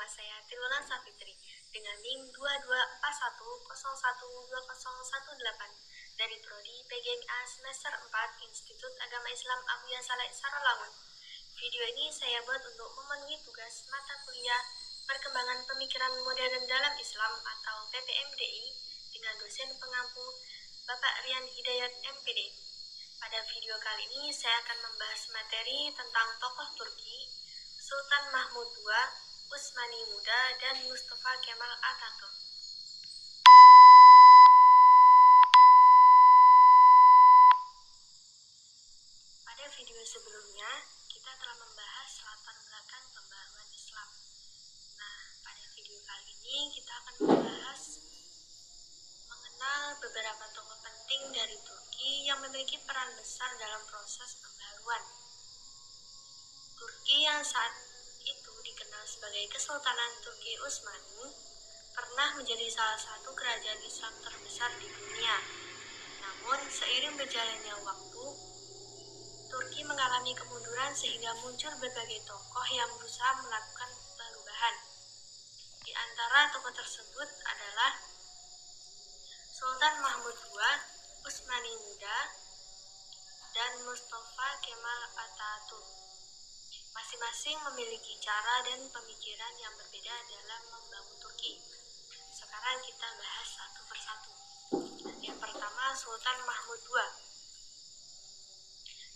Nama saya Triwulan Safitri dengan NIM 2281012018 dari Prodi PGMA semester 4 Institut Agama Islam Abuya Saleh Sarolangun. Video ini saya buat untuk memenuhi tugas mata kuliah Perkembangan Pemikiran Modern dalam Islam atau PPMDI dengan dosen pengampu Bapak Rian Hidayat MPD. Pada video kali ini saya akan membahas materi tentang tokoh Turki, Sultan Mahmud II, Utsmani Muda, dan Mustafa Kemal Atatürk. Pada video sebelumnya, kita telah membahas latar belakang pembaruan Islam. Nah, pada video kali ini kita akan membahas mengenal beberapa tokoh penting dari Turki yang memiliki peran besar dalam proses pembaruan. Turki yang saat itu dikenal sebagai Kesultanan Turki Utsmani pernah menjadi salah satu kerajaan Islam terbesar di dunia. Namun, seiring berjalannya waktu, Turki mengalami kemunduran sehingga muncul berbagai tokoh yang berusaha melakukan perubahan. Di antara tokoh tersebut adalah Sultan Mahmud II, Utsmani Muda, dan Mustafa Kemal Atatürk. Masing-masing memiliki cara dan pemikiran yang berbeda dalam membangun Turki. Sekarang kita bahas satu persatu. Yang pertama, Sultan Mahmud II.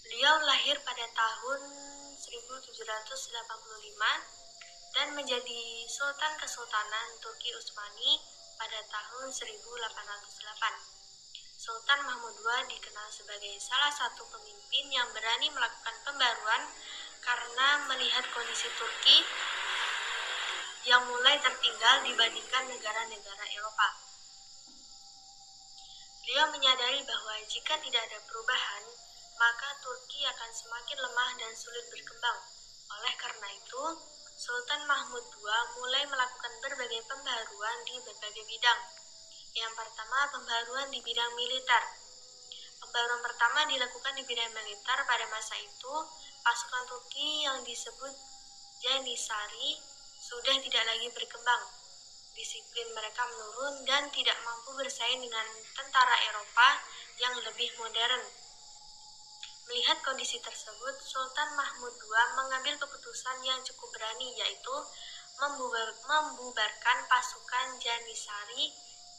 Beliau lahir pada tahun 1785 dan menjadi Sultan Kesultanan Turki Utsmani pada tahun 1808. Sultan Mahmud II dikenal sebagai salah satu pemimpin yang berani melakukan pembaruan karena melihat kondisi Turki yang mulai tertinggal dibandingkan negara-negara Eropa. Beliau menyadari bahwa jika tidak ada perubahan, maka Turki akan semakin lemah dan sulit berkembang. Oleh karena itu, Sultan Mahmud II mulai melakukan berbagai pembaruan di berbagai bidang. Yang pertama, pembaruan di bidang militer. Pembaruan pertama dilakukan di bidang militer pada masa itu. Pasukan Turki yang disebut Janissary sudah tidak lagi berkembang. Disiplin mereka menurun dan tidak mampu bersaing dengan tentara Eropa yang lebih modern. Melihat kondisi tersebut, Sultan Mahmud II mengambil keputusan yang cukup berani, yaitu membubarkan pasukan Janissary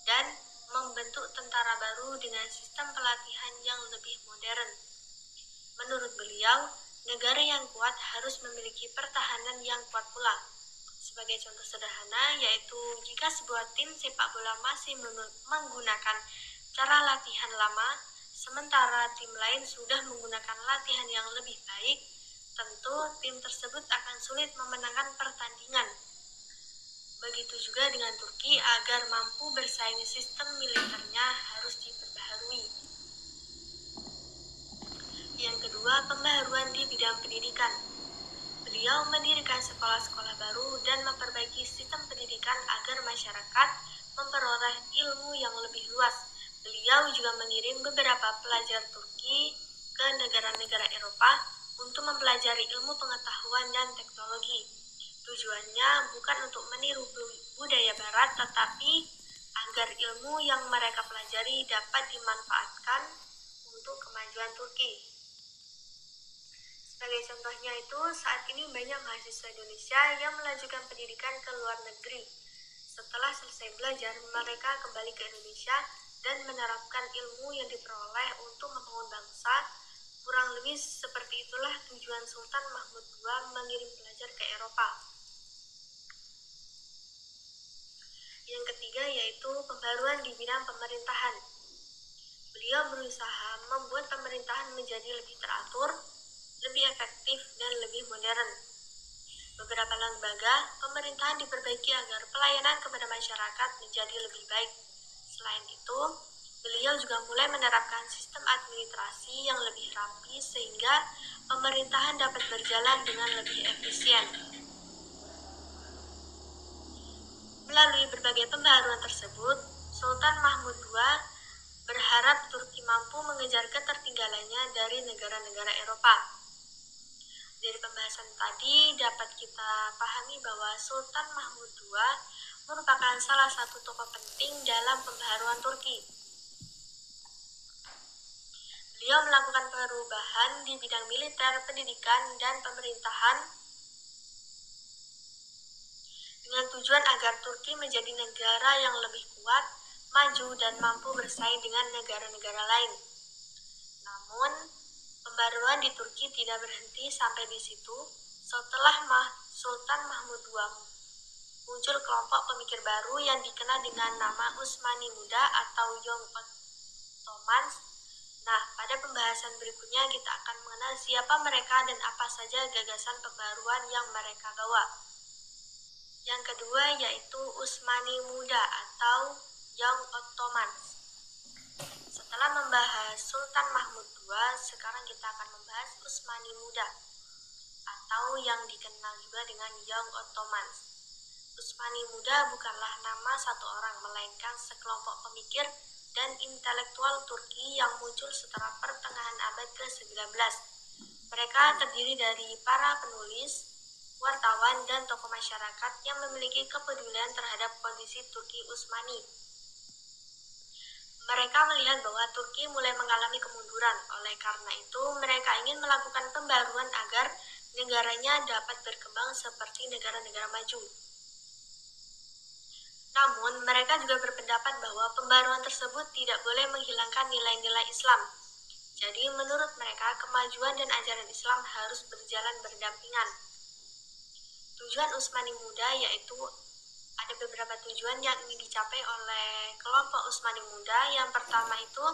dan membentuk tentara baru dengan sistem pelatihan yang lebih modern. Menurut beliau, negara yang kuat harus memiliki pertahanan yang kuat pula. Sebagai contoh sederhana, yaitu jika sebuah tim sepak bola masih menggunakan cara latihan lama, sementara tim lain sudah menggunakan latihan yang lebih baik, tentu tim tersebut akan sulit memenangkan pertandingan. Begitu juga dengan Turki, agar mampu bersaing sistem militernya harus diperbaharui. Yang kedua, pembaharuan di bidang pendidikan. Beliau mendirikan sekolah-sekolah baru dan memperbaiki sistem pendidikan agar masyarakat memperoleh ilmu yang lebih luas. Beliau juga mengirim beberapa pelajar Turki ke negara-negara Eropa untuk mempelajari ilmu pengetahuan dan teknologi. Tujuannya bukan untuk meniru budaya barat, tetapi agar ilmu yang mereka pelajari dapat dimanfaatkan untuk kemajuan Turki. Sebagai contohnya itu, saat ini banyak mahasiswa Indonesia yang melanjutkan pendidikan ke luar negeri. Setelah selesai belajar, mereka kembali ke Indonesia dan menerapkan ilmu yang diperoleh untuk membangun bangsa. Kurang lebih seperti itulah tujuan Sultan Mahmud II mengirim pelajar ke Eropa. Yang ketiga yaitu pembaruan di bidang pemerintahan. Beliau berusaha membuat pemerintahan menjadi lebih teratur, lebih efektif, dan lebih modern. Beberapa lembaga pemerintahan diperbaiki agar pelayanan kepada masyarakat menjadi lebih baik. Selain itu, beliau juga mulai menerapkan sistem administrasi yang lebih rapi sehingga pemerintahan dapat berjalan dengan lebih efisien. Melalui berbagai pembaharuan tersebut, Sultan Mahmud II berharap Turki mampu mengejar ketertinggalannya dari negara-negara Eropa. Dari pembahasan tadi dapat kita pahami bahwa Sultan Mahmud II merupakan salah satu tokoh penting dalam pembaharuan Turki. Beliau melakukan perubahan di bidang militer, pendidikan, dan pemerintahan dengan tujuan agar Turki menjadi negara yang lebih kuat, maju, dan mampu bersaing dengan negara-negara lain. Namun, pembaruan di Turki tidak berhenti sampai di situ. Setelah Sultan Mahmud II muncul kelompok pemikir baru yang dikenal dengan nama Utsmani Muda atau Young Ottomans. Nah, pada pembahasan berikutnya kita akan mengenal siapa mereka dan apa saja gagasan pembaruan yang mereka bawa. Yang kedua yaitu Utsmani Muda atau Young Ottomans. Setelah membahas Sultan Mahmud II, sekarang kita akan membahas Utsmani Muda atau yang dikenal juga dengan Young Ottomans. Utsmani Muda bukanlah nama satu orang, melainkan sekelompok pemikir dan intelektual Turki yang muncul setelah pertengahan abad ke-19. Mereka terdiri dari para penulis, wartawan, dan tokoh masyarakat yang memiliki kepedulian terhadap kondisi Turki Utsmani. Mereka melihat bahwa Turki mulai mengalami kemunduran, oleh karena itu mereka ingin melakukan pembaruan agar negaranya dapat berkembang seperti negara-negara maju. Namun, mereka juga berpendapat bahwa pembaruan tersebut tidak boleh menghilangkan nilai-nilai Islam. Jadi, menurut mereka, kemajuan dan ajaran Islam harus berjalan berdampingan. Tujuan Utsmani Muda yaitu ada beberapa tujuan yang ingin dicapai oleh kelompok Utsmani Muda. Yang pertama itu,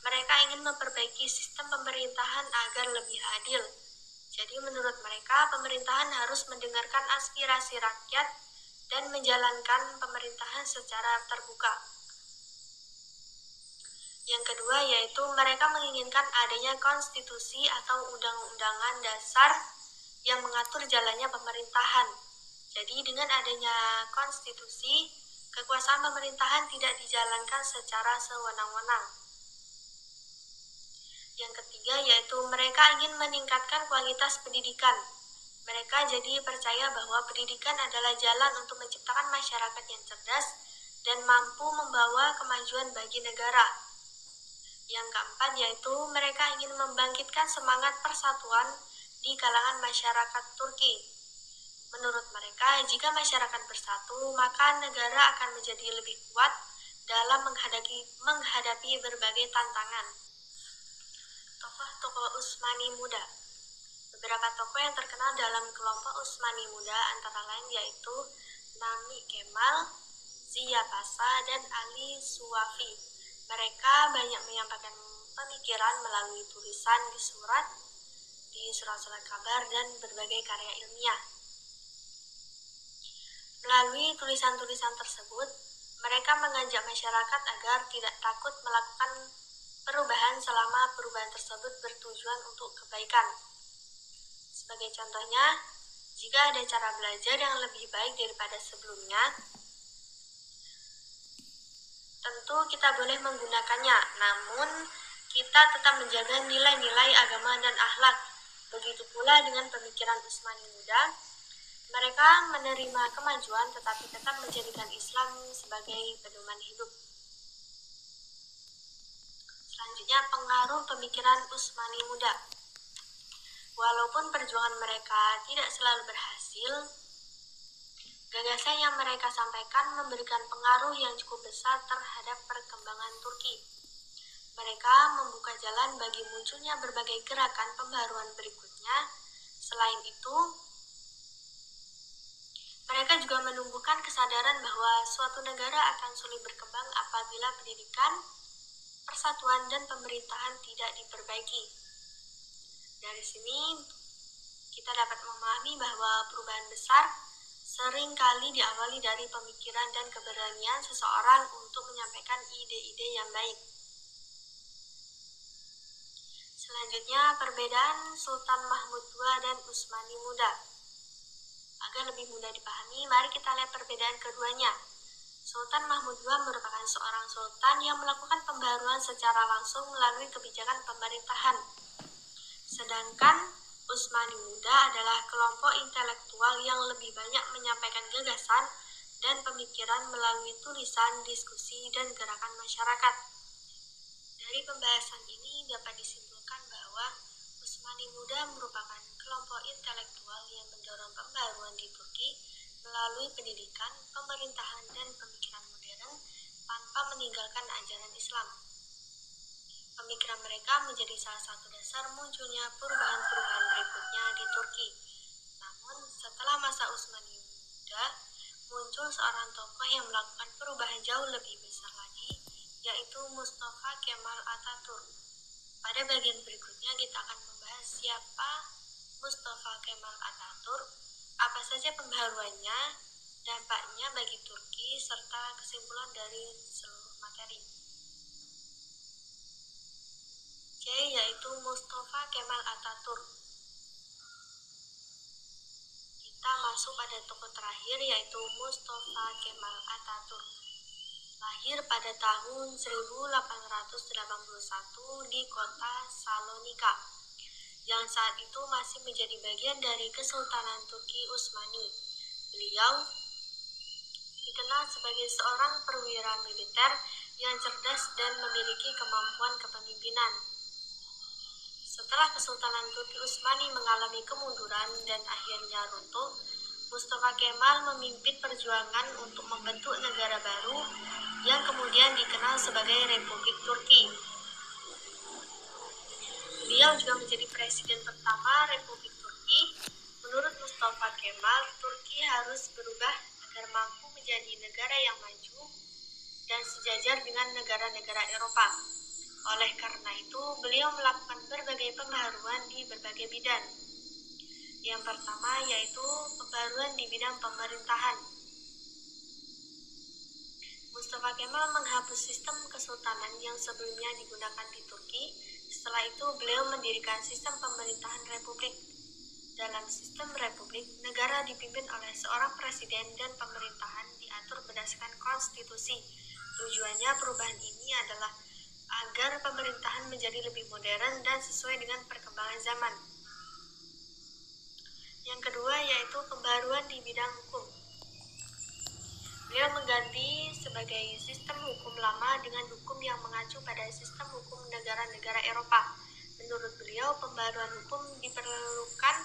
mereka ingin memperbaiki sistem pemerintahan agar lebih adil. Jadi menurut mereka, pemerintahan harus mendengarkan aspirasi rakyat dan menjalankan pemerintahan secara terbuka. Yang kedua yaitu mereka menginginkan adanya konstitusi atau undang-undangan dasar yang mengatur jalannya pemerintahan. Jadi dengan adanya konstitusi, kekuasaan pemerintahan tidak dijalankan secara sewenang-wenang. Yang ketiga yaitu mereka ingin meningkatkan kualitas pendidikan. Mereka jadi percaya bahwa pendidikan adalah jalan untuk menciptakan masyarakat yang cerdas dan mampu membawa kemajuan bagi negara. Yang keempat yaitu mereka ingin membangkitkan semangat persatuan di kalangan masyarakat Turki. Menurut mereka, jika masyarakat bersatu, maka negara akan menjadi lebih kuat dalam menghadapi berbagai tantangan. Tokoh-tokoh Utsmani Muda. Beberapa tokoh yang terkenal dalam kelompok Utsmani Muda antara lain yaitu Nami Kemal, Ziya Pasha, dan Ali Suwafi. Mereka banyak menyampaikan pemikiran melalui tulisan di surat-surat kabar, dan berbagai karya ilmiah. Melalui tulisan-tulisan tersebut, mereka mengajak masyarakat agar tidak takut melakukan perubahan selama perubahan tersebut bertujuan untuk kebaikan. Sebagai contohnya, jika ada cara belajar yang lebih baik daripada sebelumnya, tentu kita boleh menggunakannya, namun kita tetap menjaga nilai-nilai agama dan akhlak. Begitu pula dengan pemikiran Utsmani Muda, mereka menerima kemajuan tetapi tetap menjadikan Islam sebagai pedoman hidup. Selanjutnya, pengaruh pemikiran Utsmani Muda. Walaupun perjuangan mereka tidak selalu berhasil, gagasan yang mereka sampaikan memberikan pengaruh yang cukup besar terhadap perkembangan Turki. Mereka membuka jalan bagi munculnya berbagai gerakan pembaruan berikutnya. Selain itu, mereka juga menumbuhkan kesadaran bahwa suatu negara akan sulit berkembang apabila pendidikan, persatuan, dan pemerintahan tidak diperbaiki. Dari sini, kita dapat memahami bahwa perubahan besar sering kali diawali dari pemikiran dan keberanian seseorang untuk menyampaikan ide-ide yang baik. Selanjutnya, perbedaan Sultan Mahmud II dan Utsmani Muda. Agar lebih mudah dipahami, mari kita lihat perbedaan keduanya. Sultan Mahmud II merupakan seorang sultan yang melakukan pembaruan secara langsung melalui kebijakan pemerintahan. Sedangkan Utsmani Muda adalah kelompok intelektual yang lebih banyak menyampaikan gagasan dan pemikiran melalui tulisan, diskusi, dan gerakan masyarakat. Dari pembahasan ini dapat disimpulkan bahwa Utsmani Muda merupakan kelompok intelektual yang mendorong pembaruan di Turki melalui pendidikan, pemerintahan, dan pemikiran modern tanpa meninggalkan ajaran Islam. Pemikiran mereka menjadi salah satu dasar munculnya perubahan-perubahan berikutnya di Turki. Namun, setelah masa Utsmani Muda, muncul seorang tokoh yang melakukan perubahan jauh lebih besar lagi, yaitu Mustafa Kemal Atatürk. Pada bagian berikutnya kita akan membahas siapa Mustafa Kemal Atatürk, apa saja pembaharuannya, dampaknya bagi Turki, serta kesimpulan dari seluruh materi. C, yaitu Mustafa Kemal Atatürk. Kita masuk pada tokoh terakhir, yaitu Mustafa Kemal Atatürk. Lahir pada tahun 1881 di kota Salonika, yang saat itu masih menjadi bagian dari Kesultanan Turki Utsmani. Beliau dikenal sebagai seorang perwira militer yang cerdas dan memiliki kemampuan kepemimpinan. Setelah Kesultanan Turki Utsmani mengalami kemunduran dan akhirnya runtuh, Mustafa Kemal memimpin perjuangan untuk membentuk negara baru yang kemudian dikenal sebagai Republik Turki. Beliau juga menjadi presiden pertama Republik Turki. Menurut Mustafa Kemal, Turki harus berubah agar mampu menjadi negara yang maju dan sejajar dengan negara-negara Eropa. Oleh karena itu, beliau melakukan berbagai pembaharuan di berbagai bidang. Yang pertama yaitu pembaharuan di bidang pemerintahan. Mustafa Kemal menghapus sistem kesultanan yang sebelumnya digunakan di Turki. Setelah itu, beliau mendirikan sistem pemerintahan republik. Dalam sistem republik, negara dipimpin oleh seorang presiden dan pemerintahan diatur berdasarkan konstitusi. Tujuannya perubahan ini adalah agar pemerintahan menjadi lebih modern dan sesuai dengan perkembangan zaman. Yang kedua yaitu pembaruan di bidang hukum. Beliau mengganti sebagai sistem hukum lama dengan hukum yang mengacu pada sistem hukum negara-negara Eropa. Menurut beliau, pembaruan hukum diperlukan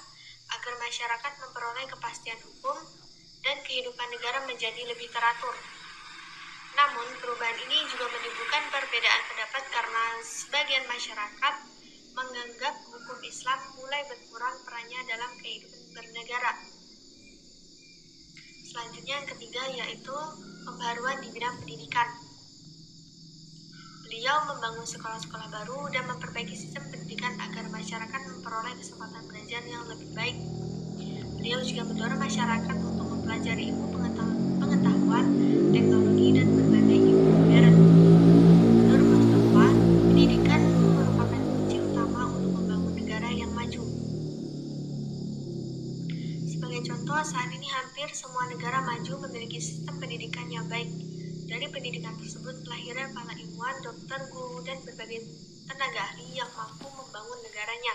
agar masyarakat memperoleh kepastian hukum dan kehidupan negara menjadi lebih teratur. Namun, perubahan ini juga menimbulkan perbedaan pendapat karena sebagian masyarakat menganggap hukum Islam mulai berkurang perannya dalam kehidupan bernegara. Selanjutnya yang ketiga yaitu pembaruan di bidang pendidikan. Beliau membangun sekolah-sekolah baru dan memperbaiki sistem pendidikan agar masyarakat memperoleh kesempatan belajar yang lebih baik. Beliau juga mendorong masyarakat untuk mempelajari ilmu pengetahuan, teknologi, dan berbagai ilmu modern. Menurut Mustafa, pendidikan merupakan kunci utama untuk membangun negara yang maju. Sebagai contoh, saat ini hampir semua negara maju memiliki sistem pendidikan yang baik. Dari pendidikan tersebut lahirnya para ilmuwan, dokter, guru, dan berbagai tenaga ahli yang mampu membangun negaranya.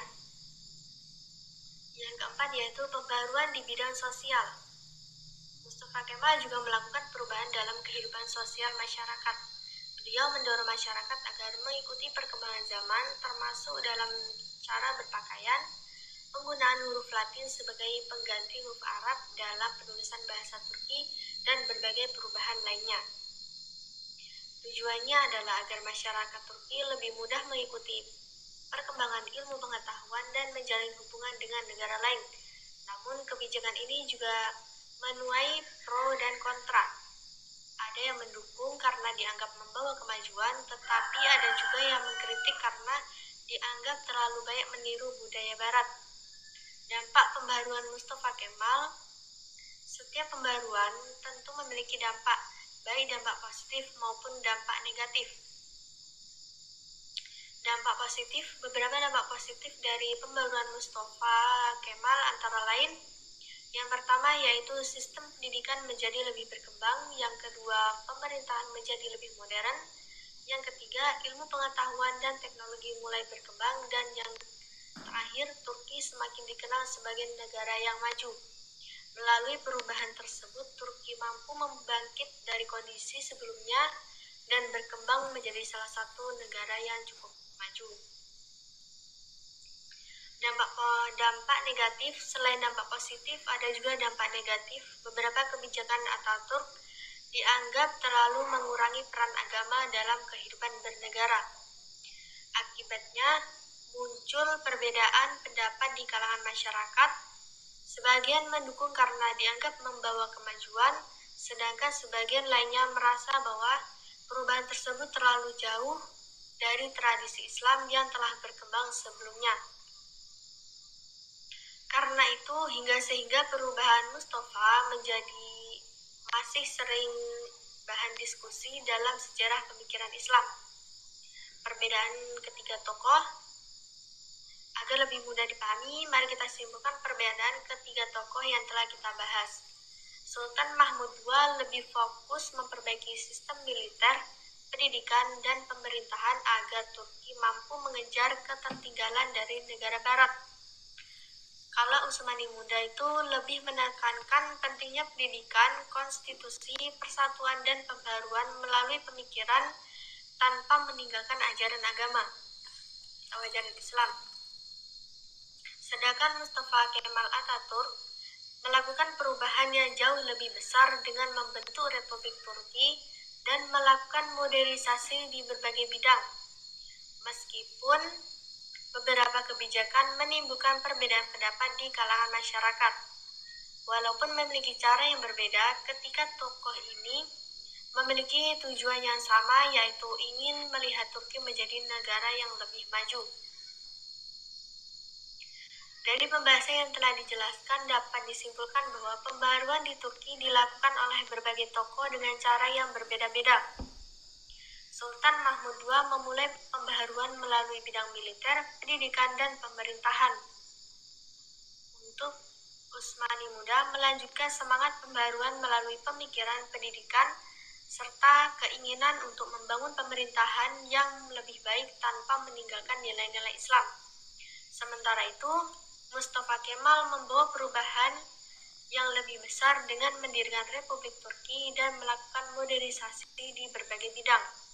Yang keempat yaitu pembaruan di bidang sosial. Mustafa Kemal juga melakukan perubahan dalam kehidupan sosial masyarakat. Beliau mendorong masyarakat agar mengikuti perkembangan zaman, termasuk dalam cara berpakaian, penggunaan huruf Latin sebagai pengganti huruf Arab dalam penulisan bahasa Turki, dan berbagai perubahan lainnya. Tujuannya adalah agar masyarakat Turki lebih mudah mengikuti perkembangan ilmu pengetahuan dan menjalin hubungan dengan negara lain. Namun kebijakan ini juga menuai pro dan kontra. Ada yang mendukung karena dianggap membawa kemajuan, tetapi ada juga yang mengkritik karena dianggap terlalu banyak meniru budaya barat. Dampak pembaruan Mustafa Kemal. Setiap pembaruan tentu memiliki dampak, baik dampak positif maupun dampak negatif. Dampak positif, beberapa dampak positif dari pembaruan Mustafa Kemal antara lain, yang pertama yaitu sistem pendidikan menjadi lebih berkembang, yang kedua pemerintahan menjadi lebih modern, yang ketiga ilmu pengetahuan dan teknologi mulai berkembang, dan yang Terakhir, Turki semakin dikenal sebagai negara yang maju. Melalui perubahan tersebut, Turki mampu membangkit dari kondisi sebelumnya dan berkembang menjadi salah satu negara yang cukup maju. Dampak negatif, selain dampak positif, ada juga dampak negatif. Beberapa kebijakan Ataturk dianggap terlalu mengurangi peran agama dalam kehidupan bernegara. Akibatnya, muncul perbedaan pendapat di kalangan masyarakat. Sebagian mendukung karena dianggap membawa kemajuan, sedangkan sebagian lainnya merasa bahwa perubahan tersebut terlalu jauh dari tradisi Islam yang telah berkembang sebelumnya. Karena itu, sehingga perubahan Mustafa menjadi masih sering bahan diskusi dalam sejarah pemikiran Islam. Perbedaan ketiga tokoh agar lebih mudah dipahami, mari kita simpulkan perbedaan ketiga tokoh yang telah kita bahas. Sultan Mahmud II lebih fokus memperbaiki sistem militer, pendidikan, dan pemerintahan agar Turki mampu mengejar ketertinggalan dari negara barat. Kalau Utsmani muda itu lebih menekankan pentingnya pendidikan, konstitusi, persatuan, dan pembaruan melalui pemikiran tanpa meninggalkan ajaran agama atau ajaran Islam. Sedangkan Mustafa Kemal Atatürk melakukan perubahan yang jauh lebih besar dengan membentuk Republik Turki dan melakukan modernisasi di berbagai bidang. Meskipun beberapa kebijakan menimbulkan perbedaan pendapat di kalangan masyarakat. Walaupun memiliki cara yang berbeda, ketika tokoh ini memiliki tujuan yang sama, yaitu ingin melihat Turki menjadi negara yang lebih maju. Dari pembahasan yang telah dijelaskan, dapat disimpulkan bahwa pembaruan di Turki dilakukan oleh berbagai tokoh dengan cara yang berbeda-beda. Sultan Mahmud II memulai pembaharuan melalui bidang militer, pendidikan, dan pemerintahan. Untuk Utsmani muda melanjutkan semangat pembaruan melalui pemikiran, pendidikan, serta keinginan untuk membangun pemerintahan yang lebih baik tanpa meninggalkan nilai-nilai Islam. Sementara itu, Mustafa Kemal membawa perubahan yang lebih besar dengan mendirikan Republik Turki dan melakukan modernisasi di berbagai bidang.